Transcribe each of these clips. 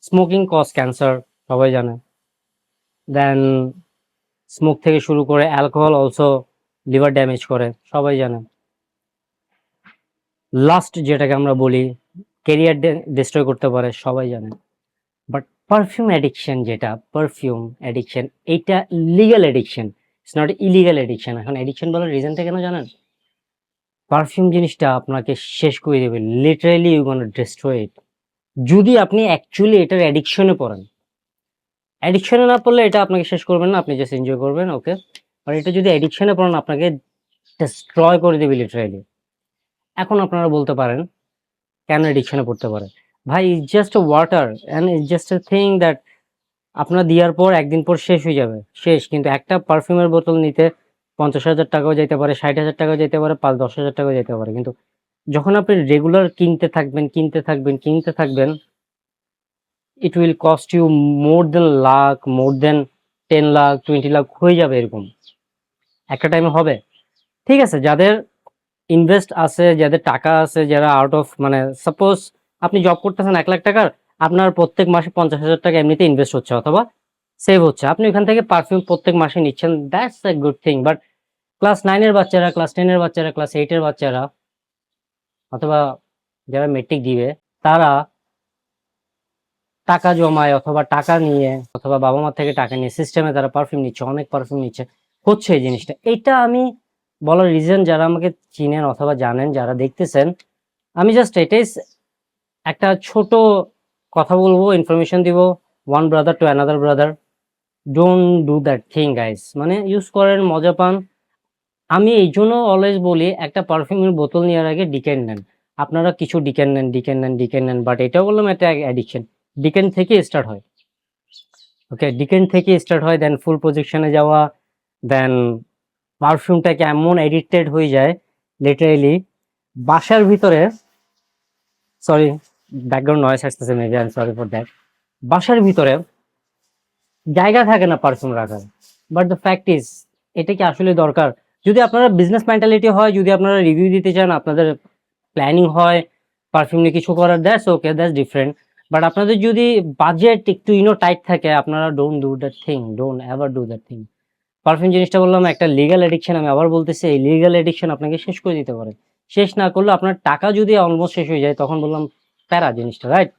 Smoking cause cancer, সবাই জানে। দেন smoke থেকে শুরু করে অ্যালকোহল অলসো লিভার ড্যামেজ করে, সবাই জানে। লাস্ট যেটাকে আমরা বলি ক্যারিয়ার ডিস্ট্রয় করতে পারে, সবাই জানে। বাট পারফিউম অ্যাডিকশন, যেটা পারফিউম অ্যাডিকশন, এটা legal addiction, it's not illegal addiction. এখন অ্যাডিকশন বলার রিজনটা কেন জানেন? পারফিউম জিনিসটা আপনাকে শেষ করে দেবে, লিটারালি ইউ গোনা ডিস্ট্রয় ইট। যদি আপনি অ্যাকচুয়ালি এটার অ্যাডিকশনে পড়েন, অ্যাডিকশনে না পড়লে এটা আপনাকে শেষ করবেন না, আপনি জাস্ট এনজয় করবেন, ওকে। আর এটা যদি অ্যাডিকশনে পড়েন, আপনাকে ডিস্ট্রয় করে দেবে লিটারালি। এখন আপনারা বলতে পারেন কেন অ্যাডিকশনে পড়তে পারে? ভাই, it's just a water and it's just a thing that আপনার দেওয়ার পর একদিন পর শেষ হয়ে যাবে, শেষ। কিন্তু একটা পারফিউমের বোতল নিতে 50,000 টাকাও যেতে পারে, 60,000 টাকাও যেতে পারে, 5-10,000 টাকাও যেতে পারে। কিন্তু যখন আপনি রেগুলার কিনতে থাকবেন, কিনতে থাকবেন, কিনতে থাকবেন, it will cost you more than lakh, more than 10 lakh, 20 lakh হয়ে যাবে, এরকম একটা টাইমে হবে। ঠিক আছে, যাদের ইনভেস্ট আছে, যাদের টাকা আছে, যারা আউট অফ, মানে সাপোজ আপনি জব করতেছেন 1 লাখ টাকার, আপনার প্রত্যেক মাসে 50,000 টাকা এমনিতে ইনভেস্ট হচ্ছে অথবা সেভ হচ্ছে, আপনি ওখান থেকে পারফিউম প্রত্যেক মাসে নিচ্ছেন, that's a good thing. But class 9-এর বাচ্চারা, ক্লাস 10-এর বাচ্চারা, ক্লাস 8-এর বাচ্চারা, অথবা যারা মেট্রিক দিবে, তারা টাকা জমায় অথবা টাকা নিয়ে অথবা বাবা মা থেকে টাকা নিয়ে সিস্টেমে তারা পারফিউম নিচ্ছে, অনেক পারফিউম নিচ্ছে, হচ্ছে এই জিনিসটা। এটা আমি বলার রিজন, যারা আমাকে চিনেন অথবা জানেন, যারা দেখতেছেন, আমি জাস্ট এটাই একটা ছোট কথা বলবো, ইনফরমেশন দিব। One brother to another brother, don't do that thing guys. মানে ইউজ করেন, মজা পান। আমি এই জন্য অলওয়েজ বলি, একটা পারফিউমের বোতল নেওয়ার আগে ডিকেন নেন। আপনারা কিছু ডিকেন নেন, ডিকেন নেন, ডিকেন নেন, বাট এটাও বললাম একটা অ্যাডিকশন। ডিকেন থেকে স্টার্ট হয়, ওকে, ডিকেন থেকে স্টার্ট হয়, দেন ফুল প্রজেকশনে যাওয়া, দেন পারফিউমটাকে এমন এডিক্টেড হয়ে যায় লিটারেলি। বাসার ভিতরে, সরি ব্যাকগ্রাউন্ড নয়েজ আসতেছে, maybe I am sorry for that. বাসার ভিতরে জায়গা থাকে না পারফিউম রাখার। বাট দ্য ফ্যাক্ট ইজ, এটা কি আসলে দরকার? যদি আপনারা বিজনেস মেন্টালিটি হয়, যদি আপনারা রিভিউ দিতে চান, আপনাদের প্ল্যানিং হয় পারফিউম নিয়ে কিছু করার, that's okay, that's different. But আপনাদের যদি বাজেট একটু টাইট থাকে, আপনারা don't do that thing, don't ever do that thing. Perfume জিনিসটা বললাম একটা লিগ্যাল এডিকশন, আমি আবার বলতেছি, এই লিগ্যাল এডিকশন আপনাকে শেষ করে দিতে পারে। শেষ না করলে আপনার টাকা যদি অলমোস্ট শেষ হয়ে যায়, তখন বললাম প্যারা জিনিসটা, রাইট?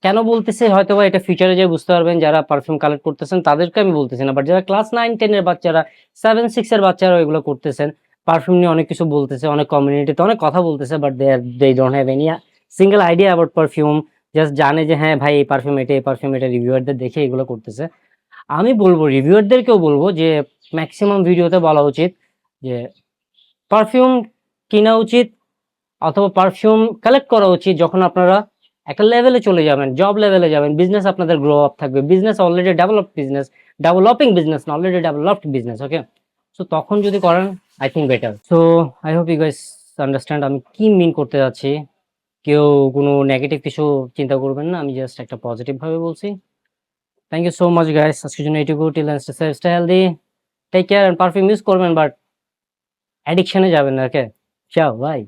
কেন বলতেছি হয়তো বা এটা ফিউচারে যে বুঝতে পারবেন, যারা পারফিউম কালেক্ট করতেছেন তাদেরকে আমি বলতেছি না, বাট যারা ক্লাস 9-10 এর বাচ্চারা, 7-6 এর বাচ্চারা এগুলো করতেছেন, পারফিউম নিয়ে অনেক কিছু বলতেছে, অনেক কমিউনিটিতে অনেক কথা বলতেছে, but they don't have any single idea about perfume. Just জানে যে হ্যাঁ ভাই, এই পারফিউম এটা, এই পারফিউম এটা, রিভিউয়ারদের দেখে এগুলো করতেছে। আমি বলবো, রিভিউয়ারদেরকেও বলবো যে ম্যাক্সিমাম ভিডিওতে বলা উচিত যে পারফিউম কিনা উচিত অথবা পারফিউম কালেক্ট করা উচিত যখন আপনারা একটা লেভেলে চলে যাবেন, জব লেভেলে যাবেন, বিজনেস আপনাদের গ্রো আপ থাকবে, business already developed business, developing business না, already developed business, okay. So তখন যদি করেন, I think better. So I hope you guys understand আমি কি মিন করতে যাচ্ছি। কেউ কোনো নেগেটিভ কিছু চিন্তা করবেন না, আমি জাস্ট একটা পজিটিভ ভাবে বলছি। Thank you so much guys, আজকের জন্য এইটুকু। Till then stay safe, stay healthy, take care, perfume use করবেন, বাট অ্যাডিকশনে যাবেন না, ওকে। চাও, বাই।